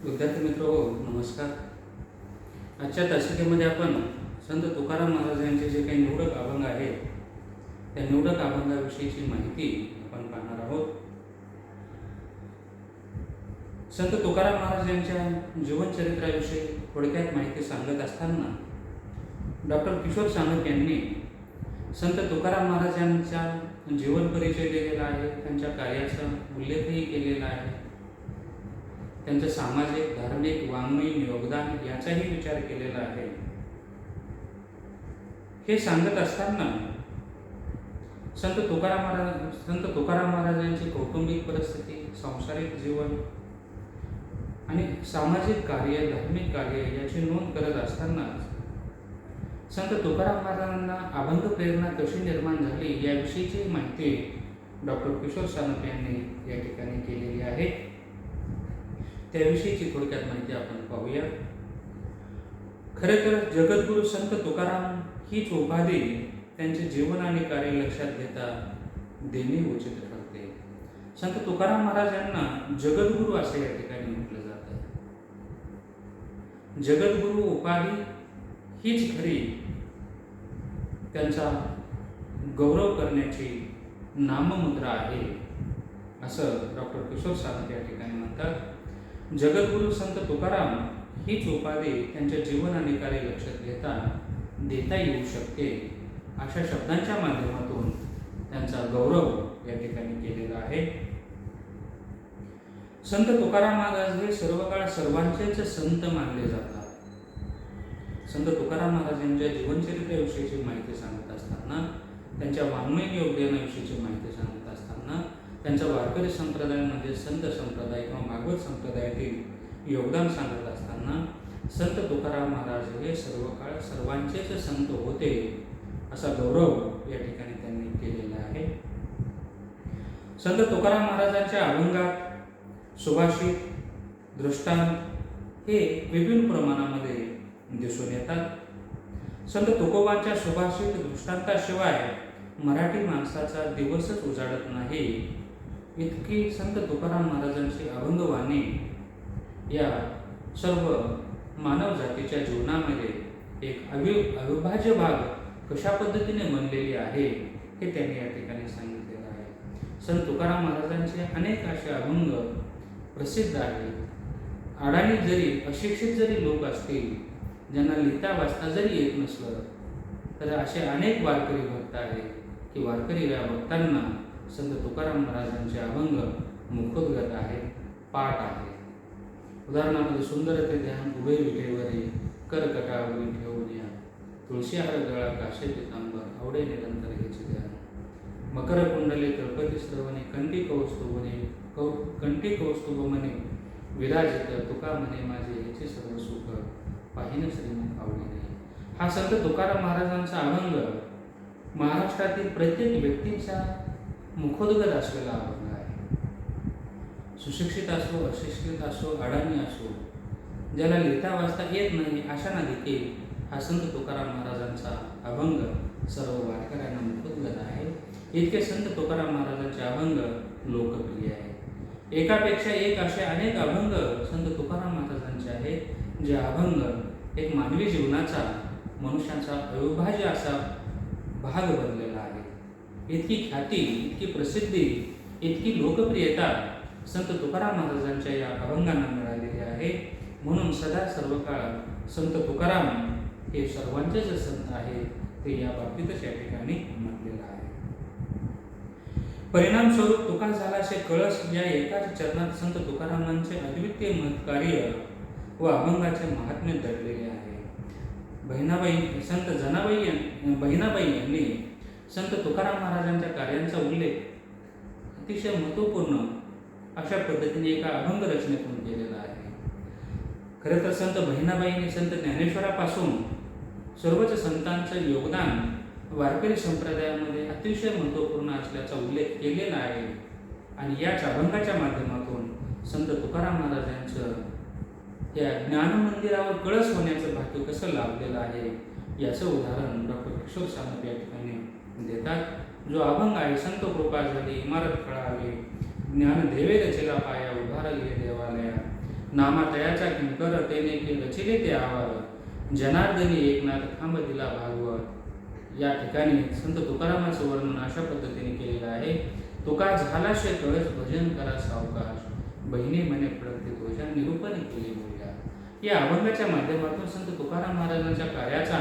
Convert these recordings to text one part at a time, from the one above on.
विद्यार्थी मित्र हो, नमस्कार. आजच्या तासिकेमध्ये आपण संत तुकाराम महाराज यांचे जे काही निवडक अभंग आहेत त्या निवडक अभंगाविषयीची माहिती आपण पाहणार आहोत. संत तुकाराम महाराज यांच्या जीवनचरित्राविषयी थोडक्यात माहिती सांगत असताना डॉक्टर किशोर सानप यांनी संत तुकाराम महाराज यांचा जीवन परिचय दिलेला आहे, त्यांच्या कार्याचा उल्लेखही केलेला आहे, त्यांचं सामाजिक, धार्मिक, वाङ्मयीन योगदान याचाही विचार केलेला आहे. हे सांगत असताना संत तुकाराम महाराजांची कौटुंबिक परिस्थिती, सांसारिक जीवन आणि सामाजिक कार्य, धार्मिक कार्य याची नोंद करत असताना संत तुकाराम महाराजांना अभंग प्रेरणा कशी निर्माण झाली याविषयीची माहिती डॉक्टर किशोर सानप यांनी या ठिकाणी केलेली आहे. त्याविषयीची थोडक्यात माहिती आपण पाहूया. खरे तर जगद्गुरु संत तुकाराम हीच उपाधी त्यांचे जीवन आणि कार्य लक्षात घेता देणे उचित ठरते. संत तुकाराम महाराज यांना जगद्गुरु असे या ठिकाणी म्हटलं जातं. जगद्गुरु उपाधी हीच खरी त्यांचा गौरव करण्याची नाममुद्रा आहे असं डॉक्टर किशोर सानप या ठिकाणी म्हणतात. जगद्गुरु संत तुकाराम हीच उपाधी त्यांच्या जीवन आणि कार्य लक्षात घेता देता येऊ शकते अशा शब्दांच्या माध्यमातून त्यांचा गौरव या ठिकाणी केलेला आहे. संत तुकाराम महाराज हे सर्व काळ सर्वांचेच संत मानले जातात. संत तुकाराम महाराज यांच्या जीवनचरित्राविषयीची माहिती सांगत असताना, त्यांच्या वाङ्मयीन योगदानाविषयीची माहिती सांगत असताना, त्यांच्या वारकरी संप्रदायामध्ये संत संप्रदाय किंवा भागवत संप्रदायातील योगदान सांगत असताना संत तुकाराम महाराज हे सर्व काळ सर्वांचेच संत होते असा गौरव या ठिकाणी त्यांनी केलेला आहे. संत तुकाराम महाराजांच्या अभंगात सुभाषित, दृष्टांत हे विभिन्न प्रमाणामध्ये दिसून येतात. संत तुकोबांच्या सुभाषित दृष्टांताशिवाय मराठी माणसाचा दिवसच उजाडत नाही इतकी संत तुकाराम महाराजांची अभंगवाणी या सर्व मानव जातीच्या जीवनामध्ये एक अविभाज्य भाग कशा पद्धतीने बनलेली आहे हे त्यांनी या ठिकाणी सांगितलेलं आहे. संत तुकाराम महाराजांचे अनेक असे अभंग प्रसिद्ध आहेत. अडाणी जरी अशिक्षित जरी लोक असतील, ज्यांना लिहिता वाचता जरी येत नसलं, तर असे अनेक वारकरी भक्त आहेत की वारकरी या भक्तांना संत तुकाराम महाराजांचे अभंग मुखोद्गत आहेत, पाठ आहे. उदाहरणामध्ये सुंदर ते ध्यान उभे विठेवरी, करकटावरी ठेवून या, तुळशी हार गळा काशे पितांबर, आवडे निरंतर हेचे ध्यान, मकर कुंडले तळपती श्रवणे, कंठी कौस्तुभ म्हणे विराजित, तुका म्हणे माझे याचे सर्व सुख, पाहिन श्रीमुख आवडी नाही. हा संत तुकाराम महाराजांचा अभंग महाराष्ट्रातील प्रत्येक व्यक्तीचा मुखोद्गत असलेला अभंग आहे. सुशिक्षित असो, अशिक्षित असो, अडाणी असो, ज्याला लिहिता वाचता येत नाही अशांना देखील हा संत तुकाराम महाराजांचा अभंग सर्व वारकऱ्यांना मुखोद्गत आहे. इतके संत तुकाराम महाराजांचे अभंग लोकप्रिय आहे. एकापेक्षा एक असे अनेक अभंग संत तुकाराम महाराजांचे आहेत, जे अभंग एक मानवी जीवनाचा, मनुष्याचा अविभाज्य असा भाग बनलेला आहे. इतकी ख्याती, इतकी प्रसिद्धी, इतकी लोकप्रियता संत तुकाराम महाराजांच्या या अभंगांना मिळालेली आहे. म्हणून सदा सर्व काळ संत तुकाराम हे सर्वांचेच संत आहे ते या बाबतीतच या ठिकाणी म्हटलेलं आहे. परिणामस्वरूप तुका झालाशे कळस या एकाच चरणात संत तुकारामांचे अद्वितीय महत्कार्य व अभंगाचे महात्म्य दडलेले आहे. बहिणाबाई यांनी संत तुकाराम महाराजांच्या कार्यांचा उल्लेख अतिशय महत्त्वपूर्ण अशा पद्धतीने एका अभंग रचनेतून केलेला आहे. खरं तर संत बहिणाबाईंनी संत ज्ञानेश्वरापासून सर्वच संतांचं योगदान वारकरी संप्रदायामध्ये अतिशय महत्त्वपूर्ण असल्याचा उल्लेख केलेला आहे. आणि याच अभंगाच्या माध्यमातून संत तुकाराम महाराजांचं या ज्ञानमंदिरावर कळस होण्याचं भाग्य कसं लाभलेलं आहे याचं उदाहरण डॉक्टर किशोर सानप या ठिकाणी देतात. जो अभंग आहे, संत कृपा झाली इमारत कळावी, ज्ञान देवे रचेला पाया, उभारले देवालया, नामातयाचा किंकर तेने रचिले ते आवार जनार्दनी एकनाथ खांब दिला भागवत. या ठिकाणी संत तुकारामाचं वर्णन अशा पद्धतीने केलेलं आहे. तुका झाला शे कळस भजन करा सावकाश बहिणी म्हणे प्रगती तुझ्या निरूपण केले बोलल्या. या अभंगाच्या माध्यमातून संत तुकाराम महाराजांच्या कार्याचा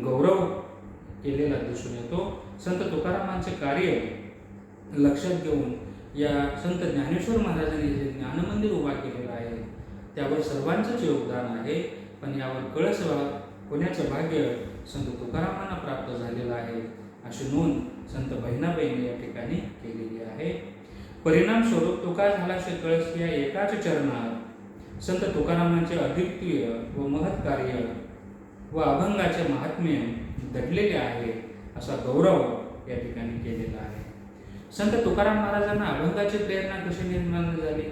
गौरव केलेला दिसून येतो. संत तुकारामांचे कार्य लक्षात घेऊन या संत ज्ञानेश्वर महाराजांनी जे ज्ञानमंदिर उभा केलेलं आहे त्यावर सर्वांचंच योगदान आहे. पण यावर कळस होण्याचं भाग्य संत तुकारामांना प्राप्त झालेलं आहे अशी नोंद संत बहिणाबाईंनी या ठिकाणी केलेली आहे. परिणाम स्वरूप तुका झाला शे कळस या एकाच चरणात संत तुकारामांचे अद्वितीय व महत् कार्य व अभंगाचे महात्म्य दडलेले आहे असा गौरव या ठिकाणी केलेला आहे. संत तुकाराम महाराजांना अभंगाची प्रेरणा कशी निर्माण झाली,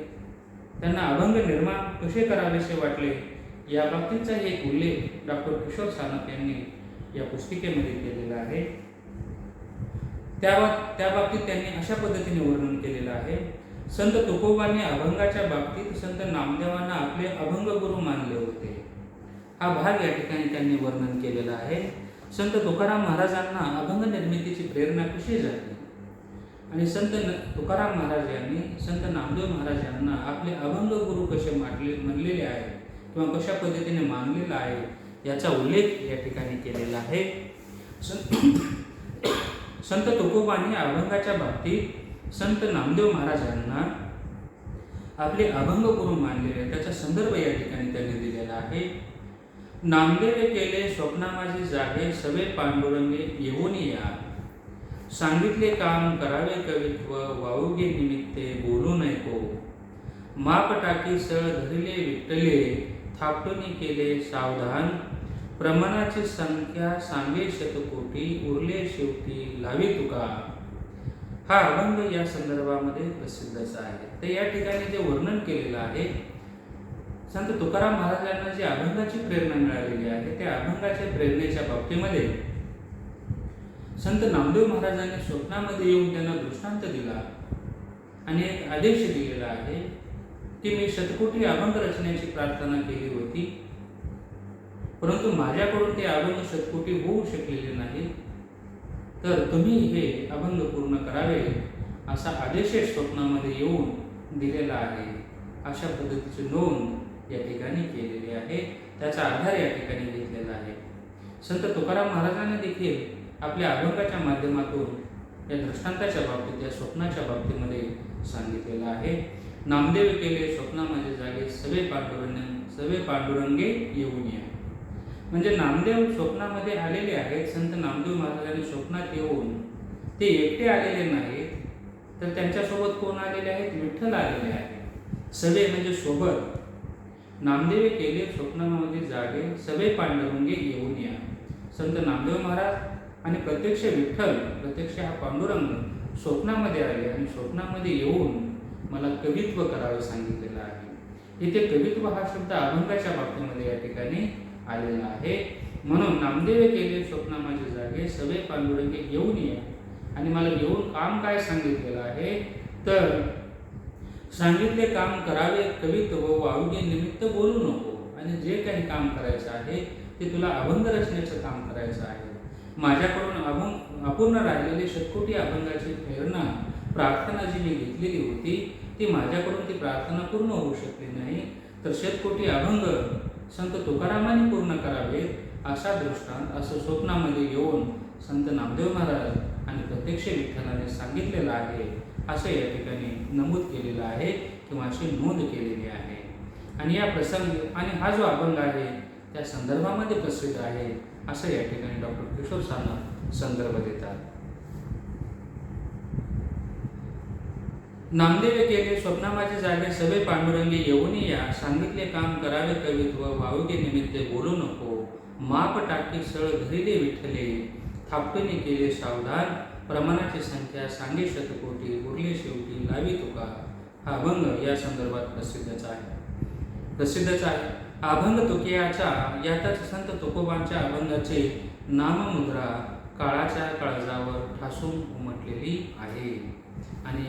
त्यांना अभंग निर्माण कसे करावेसे वाटले या बाबतीचा एक उल्लेख डॉक्टर किशोर सानप यांनी या पुस्तिकेमध्ये केलेला आहे. त्या बाबतीत त्यांनी अशा पद्धतीने वर्णन केलेलं आहे. संत तुकोबांनी अभंगाच्या बाबतीत संत नामदेवांना आपले अभंग गुरु मानले होते. हा भाग या ठिकाणी त्यांनी वर्णन केलेला आहे. संत तुकाराम महाराजांना अभंग निर्मितीची प्रेरणा कशी झाली आणि संत तुकाराम महाराज यांनी संत नामदेव महाराज यांना आपले अभंग गुरु कसे म्हणलेले आहे किंवा कशा पद्धतीने मानलेला आहे याचा उल्लेख या ठिकाणी केलेला आहे. संत तुकोबांनी अभंगाच्या बाबतीत संत नामदेव महाराजांना आपले अभंग गुरु मानलेले आहे त्याचा संदर्भ या ठिकाणी त्यांनी दिलेला आहे. नामदेव केले स्वप्ना माझी जागे सवे पांडुरंगे येऊन या सांगितले काम करावे कवित्व वाऊगे निमित्ते बोलू नको माप टाकी सळ धरिले विठ्ठले थापटून केले सावधान प्रमाणाची संख्या सांगे शतकोटी उरले शेवटी लावी तुका. हा अभंग या संदर्भामध्ये प्रसिद्धच आहे. तर या ठिकाणी जे वर्णन केलेलं आहे संत तुकाराम महाराजांना जी अभंगाची प्रेरणा मिळालेली आहे त्या अभंगाच्या प्रेरणेच्या बाबतीमध्ये संत नामदेव महाराजांनी स्वप्नामध्ये येऊन त्यांना दृष्टांत दिला आणि एक आदेश दिलेला आहे की मी शतकोटी अभंग रचण्याची प्रार्थना केली होती परंतु माझ्याकडून ते अभंग शतकोटी होऊ शकलेले नाही तर तुम्ही हे अभंग पूर्ण करावे असा आदेश स्वप्नामध्ये येऊन दिलेला आहे. अशा पद्धतीची नोंद या ठिकाणी केलेली आहे. त्याचा आधार या ठिकाणी घेतलेला आहे. संत तुकाराम महाराजांनी देखील आपल्या अभंगाच्या माध्यमातून या दृष्टांताच्या बाबतीत या स्वप्नाच्या बाबतीमध्ये सांगितलेलं आहे. नामदेव केले स्वप्ना माझे जागे सवे पांडुरंगे येऊन या. म्हणजे नामदेव स्वप्नामध्ये आलेले आहेत. संत नामदेव महाराजांनी स्वप्नात येऊन ते एकटे आलेले नाहीत तर त्यांच्यासोबत कोण आलेले आहेत, विठ्ठल आलेले आहेत. सवे म्हणजे सोबत. नामदेव केले स्वप्नामध्ये जागे सवे पांडुरंगे येऊन या. संत नामदेव महाराज आणि प्रत्यक्ष विठ्ठल प्रत्यक्ष हा पांडुरंग स्वप्नामध्ये आले आणि स्वप्नामध्ये येऊन मला कवित्व करावे सांगितलेलं आहे. इथे कवित्व हा शब्द अभंगाच्या बाबतीमध्ये या ठिकाणी आलेला आहे. म्हणून नामदेव केले स्वप्ना माझे जागे सवे पांडुरंगे येऊन या आणि मला येऊन काम काय सांगितलेलं आहे तर सांगितले काम करावे कवित्व वावगे निमित्त बोलू नको. आणि जे काही काम करायचं आहे ते तुला अभंग रचनेचं काम करायचं आहे. माझ्याकडून अपूर्ण राहिलेली शतकोटी अभंगाची प्रेरणा प्रार्थना जी मी घेतलेली होती ती माझ्याकडून ती प्रार्थना पूर्ण होऊ शकली नाही तर शतकोटी अभंग संत तुकारामांनी पूर्ण करावेत असा दृष्टांत असं स्वप्नामध्ये येऊन संत नामदेव महाराज आणि प्रत्यक्ष विठ्ठलाने सांगितलेलं आहे असं या ठिकाणी नमूद केलेलं आहे किंवा अशी नोंद केलेली आहे. आणि या प्रसंगी आणि हा जो अभंग आहे त्या संदर्भामध्ये प्रसिद्ध आहे असं या ठिकाणी डॉक्टर किशोर सानप संदर्भ देतात. नामदेव केले स्वप्ना माझे जागे सवे पांडुरंगे येऊन या सांगितले काम करावे कवित्व वावगे निमित्ते बोलू नको माप टाकी सळ धरिले विठ्ठले थापटून केले सावधान प्रमाणाची संख्या सांगे शतकोटी उरले शेवटी लावी तुका. हा अभंग या संदर्भात प्रसिद्धच आहे. अभंग तुकियाचा यातच संत तुकोबांच्या अभंगाचे नाममुद्रा काळाच्या काळजावर ठासून उमटलेली आहे. आणि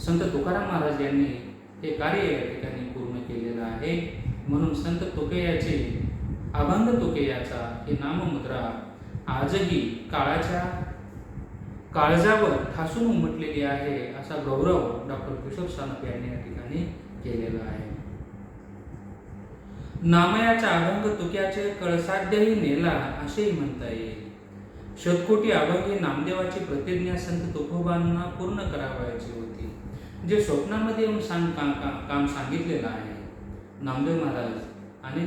संत तुकाराम महाराज यांनी हे कार्य या ठिकाणी पूर्ण केलेलं आहे. आहे. म्हणून संत तुकयाचे अभंग तुकयाचा ही नाममुद्रा आजही काळजावर ठासून उमटलेली आहे, असा गौरव डॉक्टर किशोर सानप यांनी या ठिकाणी केलेला आहे. नामयाचा अभंग तुक्याचे कळसाध्यही नेला असेही म्हणता येईल. शतकोटी अभंग ही नामदेवाची प्रतिज्ञा संत तुकोबांना पूर्ण करावयाची होती. जे स्वप्नामध्ये येऊन काम सांगितलेलं आहे. नामदेव महाराज आणि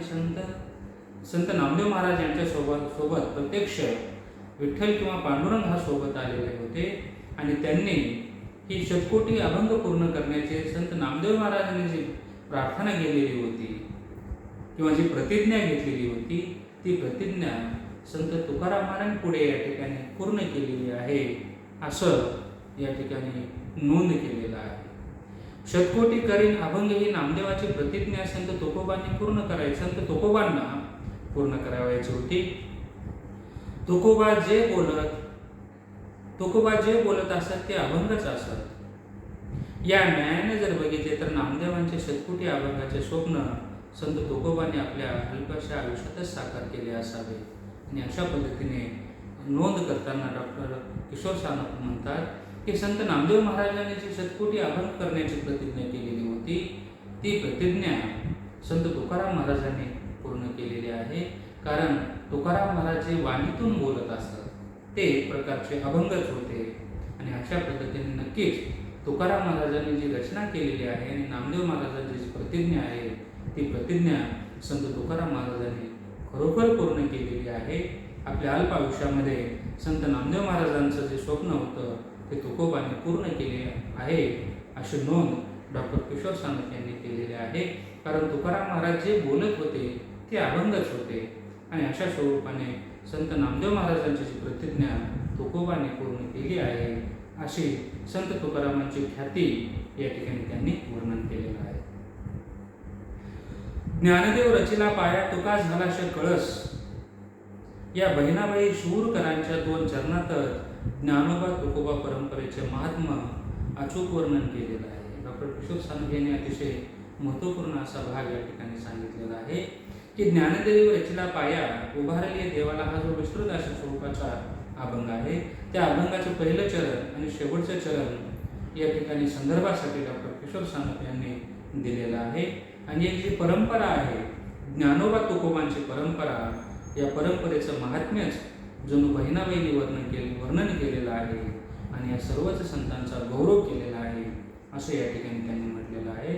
संत नामदेव महाराज यांच्या सोबत प्रत्यक्ष विठ्ठल किंवा पांडुरंग हा सोबत आलेले होते आणि त्यांनी ही शतकोटी अभंग पूर्ण करण्याचे संत नामदेव महाराजांनी जी प्रार्थना केलेली होती किंवा जी प्रतिज्ञा घेतलेली होती, ती प्रतिज्ञा संत तुकाराम महाराज पुढे या ठिकाणी पूर्ण केलेली आहे, असं या ठिकाणी नोंद केलेलं आहे. शतकोटी करीन अभंग ही नामदेवाची प्रतिज्ञा संत तुकोबांनी संत तुकोबांना पूर्ण करावयाची होती. तुकोबा जे बोलत असत ते अभंगच असत. या न्यायाने जर बघितले तर नामदेवांचे शतकोटी अभंगाचे स्वप्न संत तुकोबांनी आपल्या अल्पशा आयुष्यातच साकार केले असावे. आणि अशा पद्धतीने नोंद करताना डॉक्टर किशोर सानप म्हणतात की संत नामदेव महाराजांनी जी शतकोटी अभंग करण्याची प्रतिज्ञा केलेली होती, ती प्रतिज्ञा संत तुकाराम महाराजांनी पूर्ण केलेली आहे. कारण तुकाराम महाराज जे वाणीतून बोलत असतात ते एक प्रकारचे अभंगच होते. आणि अशा पद्धतीने नक्कीच तुकाराम महाराजांनी जी रचना केलेली आहे आणि नामदेव महाराजांची जी प्रतिज्ञा आहे, ती प्रतिज्ञा संत तुकाराम महाराजांनी खरोखर पूर्ण केलेली आहे. आपल्या अल्प आयुष्यामध्ये संत नामदेव महाराजांचं जे स्वप्न होतं ते तुकोबांनी पूर्ण केले आहे, अशी नोंद डॉक्टर किशोर सानप यांनी केलेली आहे. कारण तुकाराम महाराज जे बोलत होते ते अभंगच होते आणि अशा स्वरूपाने संत नामदेव महाराजांची जी प्रतिज्ञा तुकोबांनी पूर्ण केली आहे, अशी संत तुकारामांची ख्याती या ठिकाणी त्यांनी वर्णन केलेलं आहे. ज्ञानदेव रचिला पाया तुका झालाशे कळस, या बहिणाबाई शूरकरांच्या 2 चरणातच ज्ञानोबा तुकोबा परंपरेचे महात्म्य अचूक वर्णन केलेलं आहे. डॉक्टर किशोर सानप यांनी अतिशय महत्त्वपूर्ण असा भाग या ठिकाणी सांगितलेला आहे की ज्ञानदेव रचिला पाया उभारली देवाला हा जो विस्तृत अशा स्वरूपाचा अभंग आहे, त्या अभंगाचं पहिलं चरण आणि शेवटचं चरण या ठिकाणी संदर्भासाठी डॉक्टर किशोर सानप यांनी दिलेलं आहे. आणि एक जी परंपरा आहे ज्ञानोबा तुकोबांची परंपरा, या परंपरेचं महात्म्यच जणू बहिणाबाईंनी वर्णन केलेलं आहे आणि या सर्वच संतांचा गौरव केलेला आहे, असं या ठिकाणी त्यांनी म्हटलेलं आहे.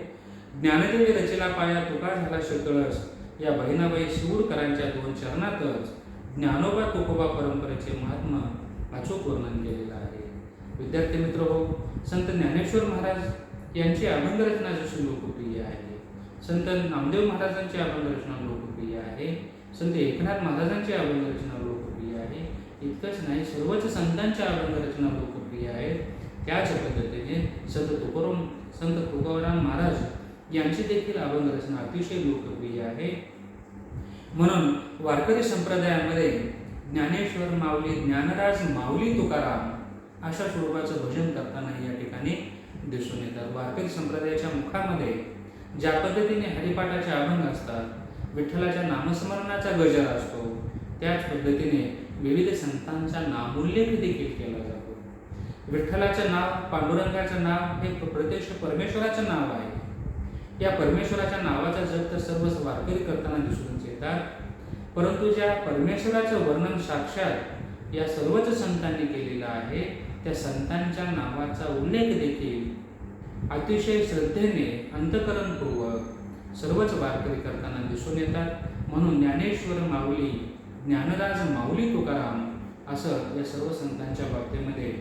ज्ञानदेव रचिला पाया तुका झाला कळस, या बहिणाबाई शिवूरकरांच्या 2 चरणातच ज्ञानोबा तुकोबा परंपरेचे महात्म्य अचूक वर्णन केलेलं आहे. विद्यार्थी मित्र हो, संत ज्ञानेश्वर महाराज यांची अभंगरचना जशी लोकप्रिय आहे, संत नामदेव महाराजांची अभंगरचना लोकप्रिय आहे, संत एकनाथ महाराजांची अभंगरचना लोकप्रिय आहे, इतकंच नाही सर्वच संतांच्या अभंगरचना लोकप्रिय आहेत. त्याच पद्धतीने संत तुकाराम महाराज यांची देखील अभंगरचना अतिशय लोकप्रिय आहे. म्हणून वारकरी संप्रदायामध्ये ज्ञानेश्वर माऊली, ज्ञानराज माऊली तुकाराम अशा स्वरूपाचं भजन करताना या ठिकाणी दिसून येतात. वारकरी संप्रदायाच्या मुखामध्ये ज्या पद्धतीने हरिपाठाचे अभंग असतात, विठ्ठलाच्या नामस्मरणाचा गजर असतो, त्याच पद्धतीने विविध संतांचा नामोल्लेख देखील केला जातो. विठ्ठलाचं नाव, पांडुरंगाचं नाव हे प्रत्यक्ष परमेश्वराचं नाव आहे. या परमेश्वराच्या नावाचा जप तर सर्वच वारकरी करताना दिसून येतात, परंतु ज्या परमेश्वराचं वर्णन साक्षात या सर्वच संतांनी केलेलं आहे, त्या संतांच्या नावाचा उल्लेख देखील अतिशय श्रद्धेने अंतःकरणपूर्वक सर्वच वारकरी करताना दिसून येतात. म्हणून ज्ञानेश्वर माऊली, ज्ञानराज माऊली तुकाराम असं या सर्व संतांच्या बाबतीमध्ये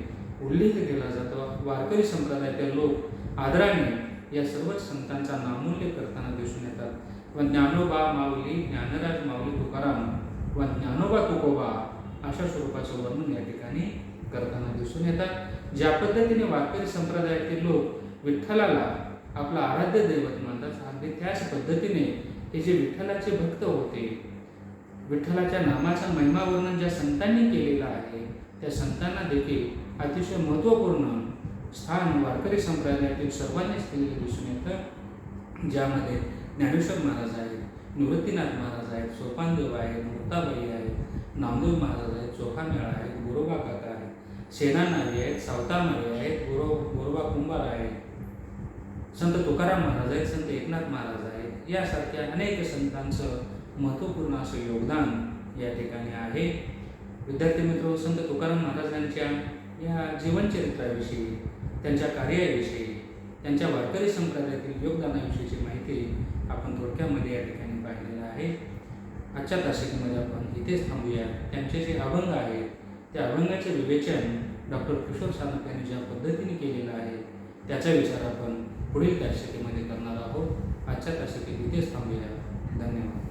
उल्लेख केला जातो. वारकरी संप्रदायातील लोक आदराने या सर्वच संतांचा नामोल्लेख करताना दिसून येतात. व ज्ञानोबा माऊली, ज्ञानराज माऊली तुकाराम व ज्ञानोबा तुकोबा अशा स्वरूपाचं वर्णन या ठिकाणी करताना दिसून येतात. ज्या पद्धतीने वारकरी संप्रदायातील लोक विठ्ठलाला आपला आराध्य दैवत मानतात, अगदी त्याच पद्धतीने हे जे विठ्ठलाचे भक्त होते, विठ्ठलाच्या नामाचा महिमा वर्णन ज्या संतांनी केलेला आहे, त्या संतांना देखील अतिशय महत्त्वपूर्ण स्थान वारकरी संप्रदायातील सर्वांनीच केलेले दिसून येतं. ज्यामध्ये ज्ञानेश्वर महाराज आहेत, निवृत्तीनाथ महाराज आहेत, सोपानदेव आहेत, मुक्ताबाई आहेत, नामदेव महाराज आहेत, चोखामेळा आहेत, गोरोबा काका आहेत, सेनानारी आहेत, सावतामारी आहेत, गोरोबा कुंभार आहेत, संत तुकाराम महाराज आहेत, संत एकनाथ महाराज आहेत. यासारख्या अनेक संतांचं महत्त्वपूर्ण असं योगदान या ठिकाणी आहे. विद्यार्थी मित्र, संत तुकाराम महाराजांच्या या जीवनचरित्राविषयी, त्यांच्या कार्याविषयी, त्यांच्या वारकरी संप्रदायातील योगदानाविषयीची माहिती आपण थोडक्यामध्ये या ठिकाणी पाहिलेलं आहे. आजच्या तासिकेमध्ये आपण इथेच थांबूया. त्यांचे जे अभंग आहेत त्या अभंगाचे विवेचन डॉक्टर किशोर सानप यांनी ज्या पद्धतीने केलेलं आहे त्याचा विचार आपण पुढील तासिकेमध्ये करणार आहोत. आजच्या तासिकेत इथेच थांबूया. धन्यवाद.